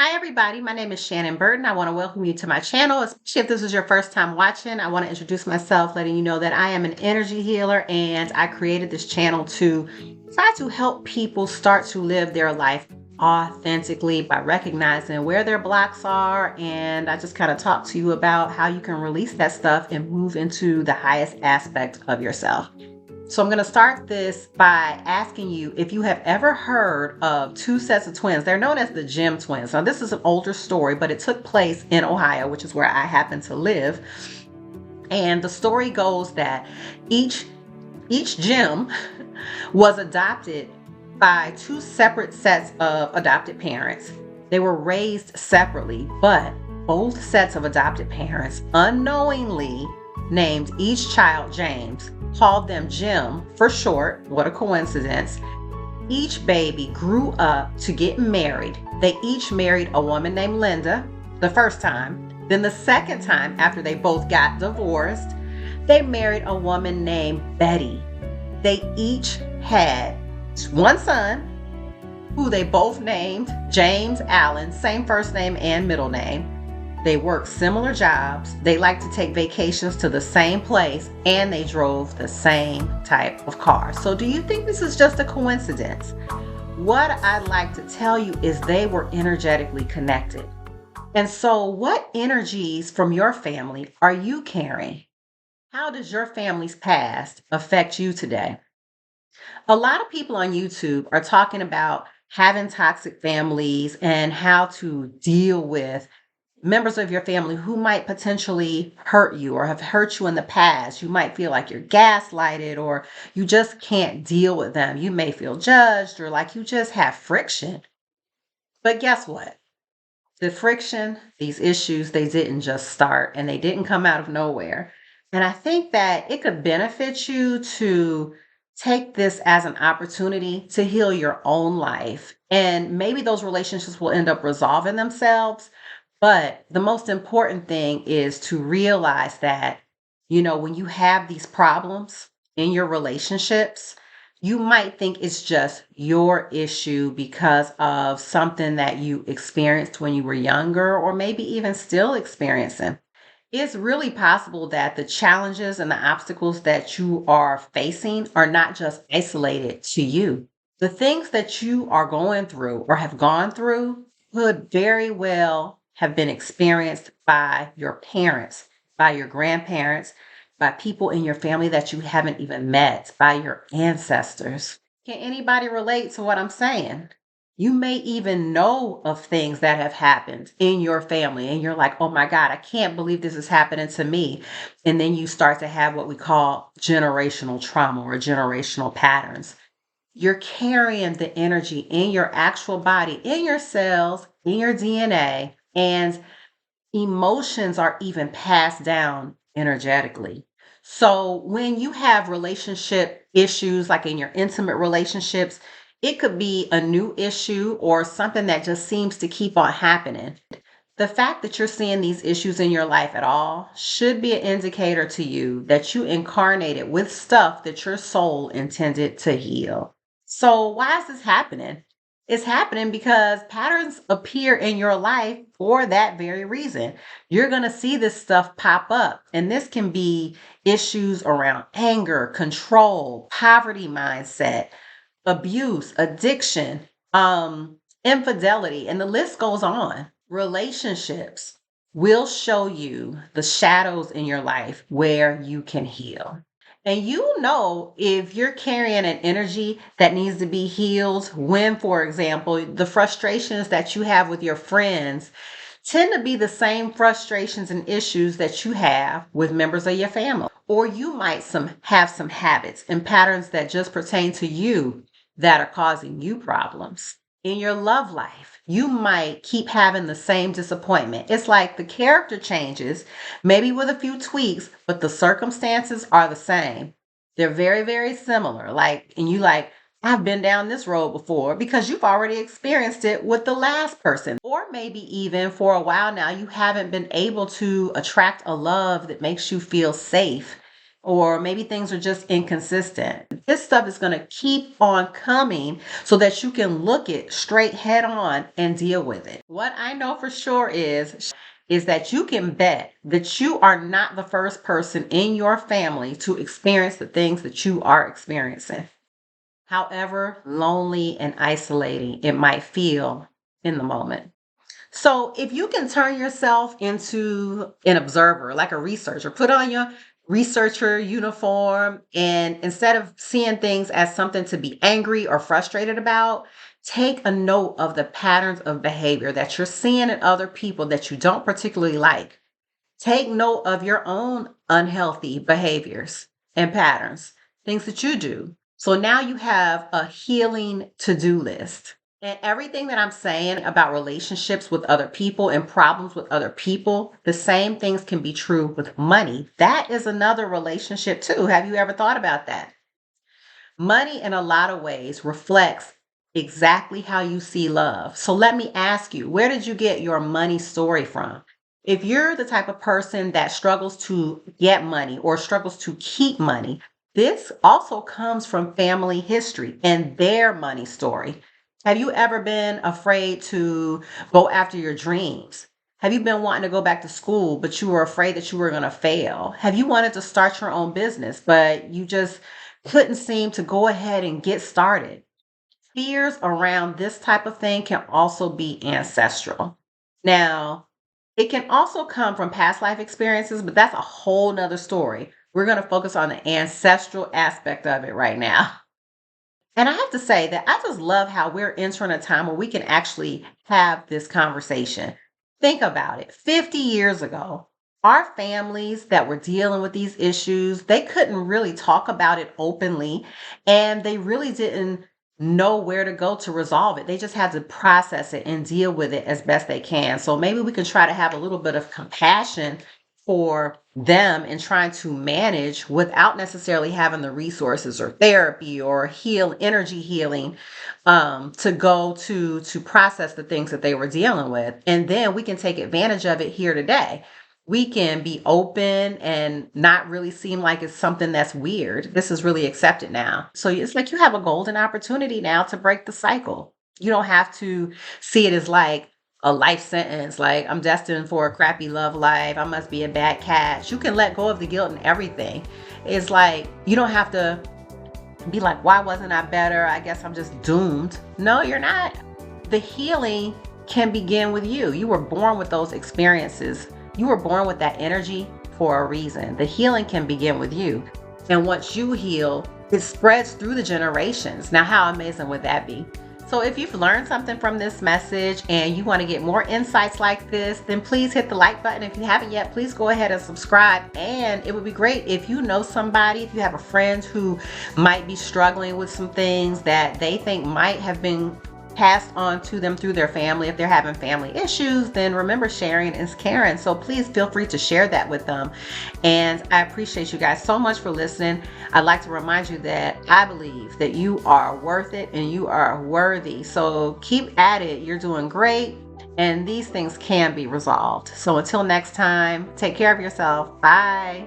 Hi, everybody. My name is Shannon Burton. I want to welcome you to my channel, especially if this is your first time watching. I want to introduce myself, letting you know that I am an energy healer and I created this channel to try to help people start to live their life authentically by recognizing where their blocks are. And I just kind of talk to you about how you can release that stuff and move into the highest aspect of yourself. So I'm going to start this by asking you if you have ever heard of two sets of twins. They're known as the Gem twins. Now, this is an older story, but it took place in Ohio, which is where I happen to live. And the story goes that each Gem was adopted by two separate sets of adopted parents. They were raised separately, but both sets of adopted parents unknowingly named each child James, called them Jim for short. What a coincidence. Each baby grew up to get married. They each married a woman named Linda the first time. Then the second time, after they both got divorced, they married a woman named Betty. They each had one son who they both named James Allen, same first name and middle name. They worked similar jobs. They liked to take vacations to the same place, and they drove the same type of car. So do you think this is just a coincidence? What I'd like to tell you is they were energetically connected. And so what energies from your family are you carrying? How does your family's past affect you today? A lot of people on YouTube are talking about having toxic families and how to deal with members of your family who might potentially hurt you or have hurt you in the past. You might feel like you're gaslighted or you just can't deal with them. You may feel judged or like you just have friction. But guess what? The friction, these issues, they didn't just start and they didn't come out of nowhere. And I think that it could benefit you to take this as an opportunity to heal your own life. And maybe those relationships will end up resolving themselves. But the most important thing is to realize that, when you have these problems in your relationships, you might think it's just your issue because of something that you experienced when you were younger, or maybe even still experiencing. It's really possible that the challenges and the obstacles that you are facing are not just isolated to you. The things that you are going through or have gone through could very well have been experienced by your parents, by your grandparents, by people in your family that you haven't even met, by your ancestors. Can anybody relate to what I'm saying? You may even know of things that have happened in your family, and you're like, oh my God, I can't believe this is happening to me. And then you start to have what we call generational trauma or generational patterns. You're carrying the energy in your actual body, in your cells, in your DNA, and emotions are even passed down energetically. So when you have relationship issues, like in your intimate relationships, it could be a new issue or something that just seems to keep on happening. The fact that you're seeing these issues in your life at all should be an indicator to you that you incarnated with stuff that your soul intended to heal. So, why is this happening? It's happening because patterns appear in your life for that very reason. You're going to see this stuff pop up, and this can be issues around anger, control, poverty mindset, abuse, addiction, infidelity, and the list goes on. Relationships will show you the shadows in your life where you can heal. And if you're carrying an energy that needs to be healed when, for example, the frustrations that you have with your friends tend to be the same frustrations and issues that you have with members of your family. Or you might have some habits and patterns that just pertain to you that are causing you problems. In your love life, you might keep having the same disappointment. It's like the character changes, maybe with a few tweaks, but the circumstances are the same. They're very, very similar. I've been down this road before because you've already experienced it with the last person. Or maybe even for a while now, you haven't been able to attract a love that makes you feel safe or maybe things are just inconsistent. This stuff is going to keep on coming so that you can look it straight head on and deal with it. What I know for sure is that you can bet that you are not the first person in your family to experience the things that you are experiencing. However lonely and isolating it might feel in the moment. So if you can turn yourself into an observer, like a researcher, put on your researcher uniform, and instead of seeing things as something to be angry or frustrated about, take a note of the patterns of behavior that you're seeing in other people that you don't particularly like. Take note of your own unhealthy behaviors and patterns, things that you do. So now you have a healing to-do list. And everything that I'm saying about relationships with other people and problems with other people, the same things can be true with money. That is another relationship too. Have you ever thought about that? Money, in a lot of ways, reflects exactly how you see love. So let me ask you, where did you get your money story from? If you're the type of person that struggles to get money or struggles to keep money, this also comes from family history and their money story. Have you ever been afraid to go after your dreams? Have you been wanting to go back to school, but you were afraid that you were going to fail? Have you wanted to start your own business, but you just couldn't seem to go ahead and get started? Fears around this type of thing can also be ancestral. Now, it can also come from past life experiences, but that's a whole nother story. We're going to focus on the ancestral aspect of it right now. And I have to say that I just love how we're entering a time where we can actually have this conversation. Think about it. 50 years ago, our families that were dealing with these issues, they couldn't really talk about it openly, and they really didn't know where to go to resolve it. They just had to process it and deal with it as best they can. So maybe we can try to have a little bit of compassion for them in trying to manage without necessarily having the resources or therapy or energy healing to go to process the things that they were dealing with. And then we can take advantage of it here today. We can be open and not really seem like it's something that's weird. This is really accepted now. So it's like you have a golden opportunity now to break the cycle. You don't have to see it as like a life sentence, like I'm destined for a crappy love life, I must be a bad catch. You can let go of the guilt and everything. It's like you don't have to be like, why wasn't I better? I guess I'm just doomed. No, you're not. The healing can begin with you. You were born with those experiences. You were born with that energy for a reason. The healing can begin with you. And once you heal, it spreads through the generations. Now, how amazing would that be? So if you've learned something from this message and you want to get more insights like this, then please hit the like button. If you haven't yet, please go ahead and subscribe. And it would be great if you know somebody, if you have a friend who might be struggling with some things that they think might have been passed on to them through their family. If they're having family issues, then remember, sharing is caring. So please feel free to share that with them. And I appreciate you guys so much for listening. I'd like to remind you that I believe that you are worth it and you are worthy. So keep at it. You're doing great. And these things can be resolved. So until next time, take care of yourself. Bye.